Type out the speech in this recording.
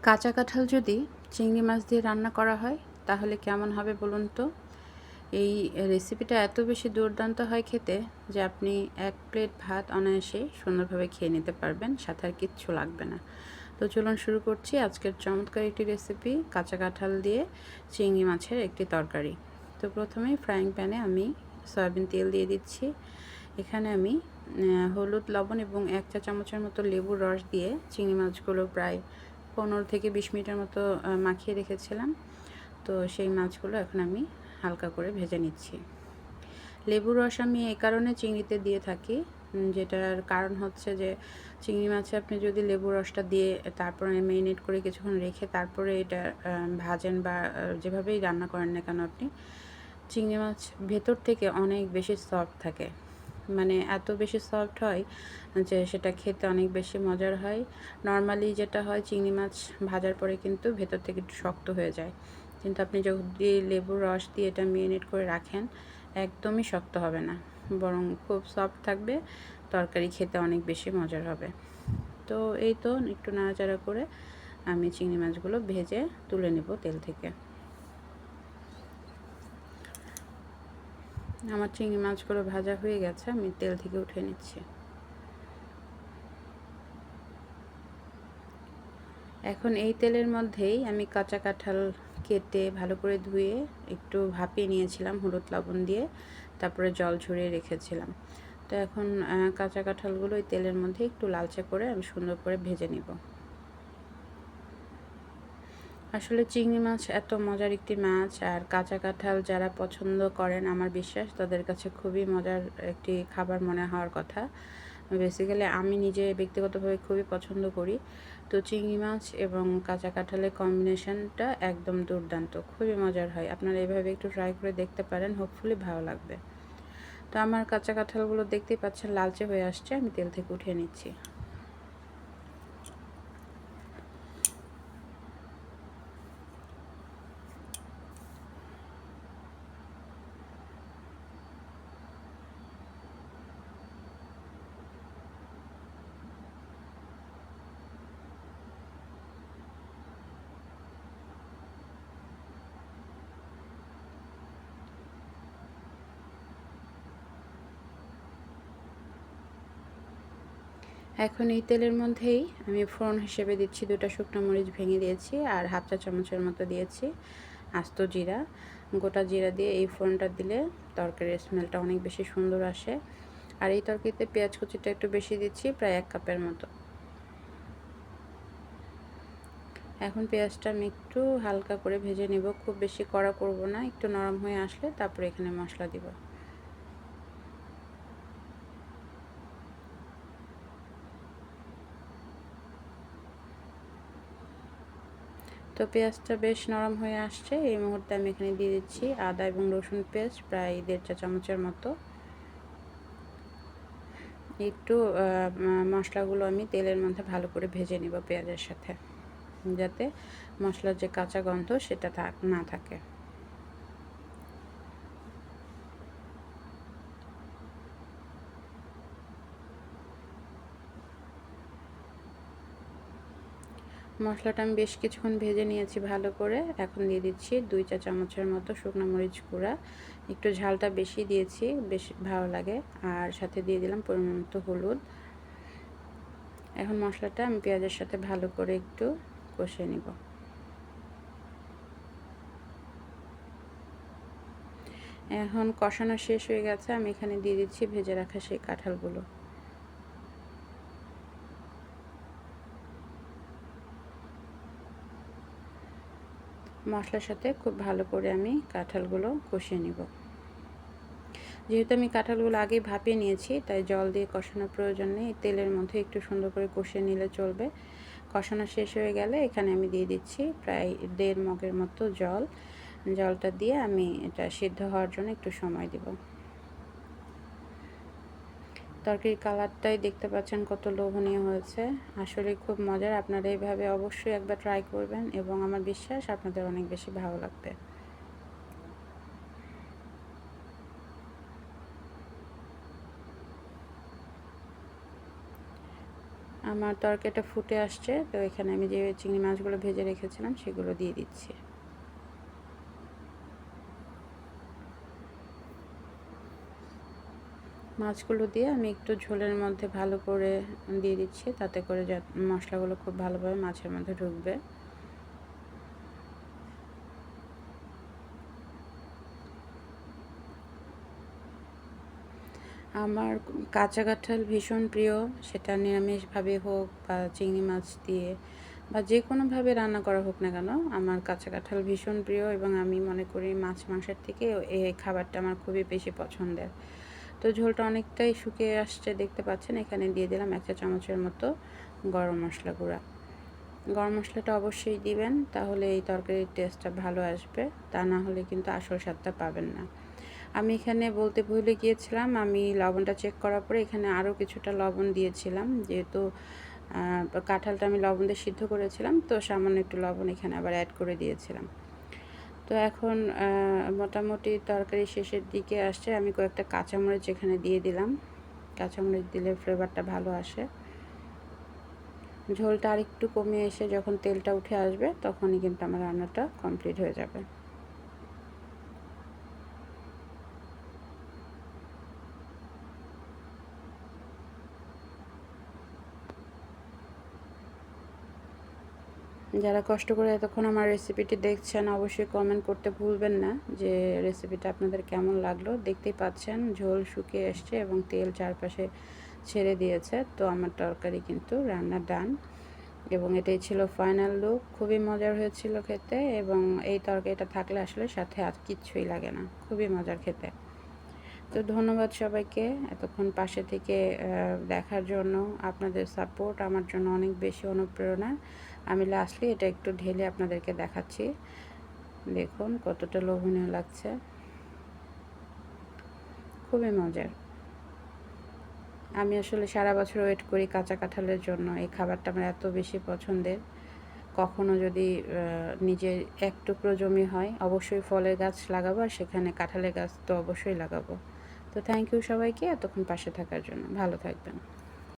কাঁচা কাঁঠাল যদি চিংড়ি মাছ দিয়ে রান্না করা হয় তাহলে কেমন হবে বলুন তো। এই রেসিপিটা এত বেশি দুর্দান্ত হয় খেতে যে আপনি এক প্লেট ভাত অনায়াসেই সুন্দরভাবে খেয়ে নিতে পারবেন, সাথে আর কিচ্ছু লাগবে না। তো চলুন শুরু করছি আজকের চমৎকার একটি রেসিপি, কাঁচা কাঁঠাল দিয়ে চিংড়ি মাছের একটি তরকারি। তো প্রথমেই ফ্রাইং প্যানে আমি সয়াবিন তেল দিয়ে দিচ্ছি। এখানে আমি হলুদ, লবণ এবং 1 চা চামচের মতো লেবুর রস দিয়ে চিংড়ি মাছগুলো প্রায় 15 থেকে 20 মিনিটের মতো মাখিয়ে রেখেছিলাম। তো সেই মাছগুলো এখন আমি হালকা করে ভেজে নিচ্ছি। লেবুর রস আমি এই কারণে চিংড়িতে দিয়ে থাকি, যেটার কারণ হচ্ছে যে চিংড়ি মাছে আপনি যদি লেবুর রসটা দিয়ে তারপরে ম্যারিনেট করে কিছুক্ষণ রেখে তারপরে এটা ভাজেন বা যেভাবেই রান্না করেন না কেন আপনি, চিংড়ি মাছ ভেতর থেকে অনেক বেশি সফট থাকে। মানে এত বেশি সফট হয় যে সেটা খেতে অনেক বেশি মজার হয়। নর্মালি যেটা হয় চিংড়ি মাছ ভাজার পরে কিন্তু ভেতর থেকে একটু শক্ত হয়ে যায়, কিন্তু আপনি যদি লেবুর রস দিয়ে এটা ম্যারিনেট করে রাখেন একদমই শক্ত হবে না, বরং খুব সফট থাকবে, তরকারি খেতে অনেক বেশি মজার হবে। তো এই তো একটু নাড়াচাড়া করে আমি চিংড়ি মাছগুলো ভেজে তুলে নেব তেল থেকে। আমার চিংড়ি মাছগুলো ভাজা হয়ে গেছে, আমি তেল থেকে উঠিয়ে নিচ্ছি। এখন এই তেলের মধ্যেই আমি কাঁচা কাঁঠাল কেটে ভালো করে ধুয়ে একটু ভাপিয়ে নিয়েছিলাম হলুদ লবণ দিয়ে, তারপরে জল ঝরিয়ে রেখেছিলাম। তো এখন কাঁচা কাঁঠালগুলো এই তেলের মধ্যে একটু লালচে করে আমি সুন্দর করে ভেজে নিব। আসলে চিংড়ি মাছ এত মজার একটি মাছ, আর কাঁচা কাঁঠাল যারা পছন্দ করেন আমার বিশ্বাস তাদের কাছে খুবই মজার একটি খাবার মনে হওয়ার কথা। বেসিক্যালি আমি নিজে ব্যক্তিগতভাবে খুবই পছন্দ করি। তো চিংড়ি মাছ এবং কাঁচা কাঁঠালের কম্বিনেশনটা একদম দুর্দান্ত, খুবই মজার হয়। আপনারা এভাবে একটু ট্রাই করে দেখতে পারেন, হোপফুলি ভালো লাগবে। তো আমার কাঁচা কাঁঠালগুলো দেখতেই পাচ্ছেন লালচে হয়ে আসছে, আমি তেল থেকে উঠিয়ে নিচ্ছি। এখন এই তেলের মধ্যেই আমি ফোড়ন হিসেবে দিচ্ছি 2টা শুকনো মরিচ ভেঙে দিয়েছি, আর হাফ চা চামচের মতো দিয়েছি আস্ত জিরা। গোটা জিরা দিয়ে এই ফোড়নটা দিলে তরকারির স্মেলটা অনেক বেশি সুন্দর আসে। আর এই তরকারিতে পেঁয়াজ কুচিটা একটু বেশি দিচ্ছি, প্রায় 1 কাপের মতো। এখন পেঁয়াজটা আমি একটু হালকা করে ভেজে নেব, খুব বেশি কড়া করব না, একটু নরম হয়ে আসলে তারপরে এখানে মশলা দিব। তো পেঁয়াজটা বেশ নরম হয়ে আসছে, এই মুহূর্তে আমি এখানে দিয়ে দিচ্ছি আদা এবং রসুন পেস্ট প্রায় 1.5 চা চামচের মতো। একটু মশলাগুলো আমি তেলের মধ্যে ভালো করে ভেজে নিব পেঁয়াজের সাথে, যাতে মশলার যে কাঁচা গন্ধ সেটা না থাকে। মশলাটা আমি বেশ কিছুক্ষণ ভেজে নিয়েছি ভালো করে। এখন দিয়ে দিচ্ছি 2 চা চামচের মতো শুকনো মরিচ গুঁড়া, একটু ঝালটা বেশি দিয়েছি, বেশ ভালো লাগে। আর সাথে দিয়ে দিলাম পরিমাণ মতো হলুদ। এখন মশলাটা আমি পেঁয়াজের সাথে ভালো করে একটু কষিয়ে নিব। এখন কষানো শেষ হয়ে গেছে, আমি এখানে দিয়ে দিচ্ছি ভেজে রাখা সেই কাঁঠালগুলো। মশলার সাথে খুব ভালো করে আমি কাঁঠালগুলো কষিয়ে নিব। যেহেতু আমি কাঁঠালগুলো আগেই ভাপিয়ে নিয়েছি, তাই জল দিয়ে কষানোর প্রয়োজন নেই, তেলের মধ্যে একটু সুন্দর করে কষিয়ে নিলে চলবে। কষানো শেষ হয়ে গেলে এখানে আমি দিয়ে দিচ্ছি প্রায় 1.5 মগের মতো জল। জলটা দিয়ে আমি এটা সিদ্ধ হওয়ার জন্য একটু সময় দেব। তরকারির কালারটাই দেখতে পাচ্ছেন কত লোভনীয় হয়েছে, আসলে খুব মজার। আপনারা এইভাবে অবশ্যই একবার ট্রাই করবেন এবং আমার বিশ্বাস আপনাদের অনেক বেশি ভালো লাগবে। আমার তরকারিটা ফুটে আসছে, তো এখানে আমি যে চিংড়ি মাছগুলো ভেজে রেখেছিলাম সেগুলো দিয়ে দিচ্ছি। মাছগুলো দিয়ে আমি একটু ঝোলের মধ্যে ভালো করে দিয়ে দিচ্ছি, তাতে করে মশলাগুলো খুব ভালোভাবে মাছের মধ্যে ঢুকবে। আমার কাঁচা কাঁঠাল ভীষণ প্রিয়, সেটা নিরামিষভাবে হোক বা চিংড়ি মাছ দিয়ে বা যে কোনোভাবে রান্না করা হোক না কেন, আমার কাঁচা কাঁঠাল ভীষণ প্রিয় এবং আমি মনে করি মাছ মাংসের থেকে এই খাবারটা আমার খুবই বেশি পছন্দের। তো ঝোলটা অনেকটাই শুকিয়ে আসছে দেখতে পাচ্ছেন। এখানে দিয়ে দিলাম 1 চা চামচের মতো গরম মশলা গুঁড়া। গরম মশলাটা অবশ্যই দিবেন, তাহলে এই তরকারির টেস্টটা ভালো আসবে, তা না হলে কিন্তু আসল স্বাদটা পাবেন না। আমি এখানে বলতে ভুলে গিয়েছিলাম, আমি লবণটা চেক করার পরে এখানে আরও কিছুটা লবণ দিয়েছিলাম, যেহেতু কাঁঠালটা আমি লবণ দিয়ে সিদ্ধ করেছিলাম, তো সামান্য একটু লবণ এখানে আবার অ্যাড করে দিয়েছিলাম। তো এখন মোটামুটি তরকারি শেষের দিকে আসছে, আমি কয়েকটা কাঁচামরিচ এখানে দিয়ে দিলাম। কাঁচামরিচ দিলে ফ্লেভারটা ভালো আসে। ঝোলটা আরেকটু কমে এসে যখন তেলটা উঠে আসবে তখনই কিন্তু আমার রান্নাটা কমপ্লিট হয়ে যাবে। যারা কষ্ট করে এতক্ষণ আমার রেসিপিটি দেখছেন অবশ্যই কমেন্ট করতে ভুলবেন না যে রেসিপিটা আপনাদের কেমন লাগলো। দেখতেই পাচ্ছেন ঝোল শুকিয়ে এসছে এবং তেল চারপাশে ছেড়ে দিয়েছে। তো আমার তরকারি কিন্তু রান্না ডান এবং এটাই ছিল ফাইনাল লুক। খুবই মজার হয়েছিল খেতে এবং এই তরকারিটা থাকলে আসলে সাথে আর কিচ্ছুই লাগে না, খুবই মজার খেতে। তো ধন্যবাদ সবাইকে এতক্ষণ পাশে থেকে দেখার জন্য। আপনাদের সাপোর্ট আমার জন্য অনেক বেশি অনুপ্রেরণা। আমি লাস্টলি এটা একটু ঢেলে আপনাদেরকে দেখাচ্ছি, দেখুন কতটা লোভনীয় লাগছে, খুবই মজার। আমি আসলে সারা বছর ওয়েট করি কাঁচা কাঁঠালের জন্য, এই খাবারটা আমার এত বেশি পছন্দের। কখনো যদি নিজের এক টুকরো জমি হয় অবশ্যই ফলের গাছ লাগাবো, আর সেখানে কাঁঠালের গাছ তো অবশ্যই লাগাবো। তো থ্যাংক ইউ সবাইকে এতক্ষণ পাশে থাকার জন্য। ভালো থাকবেন।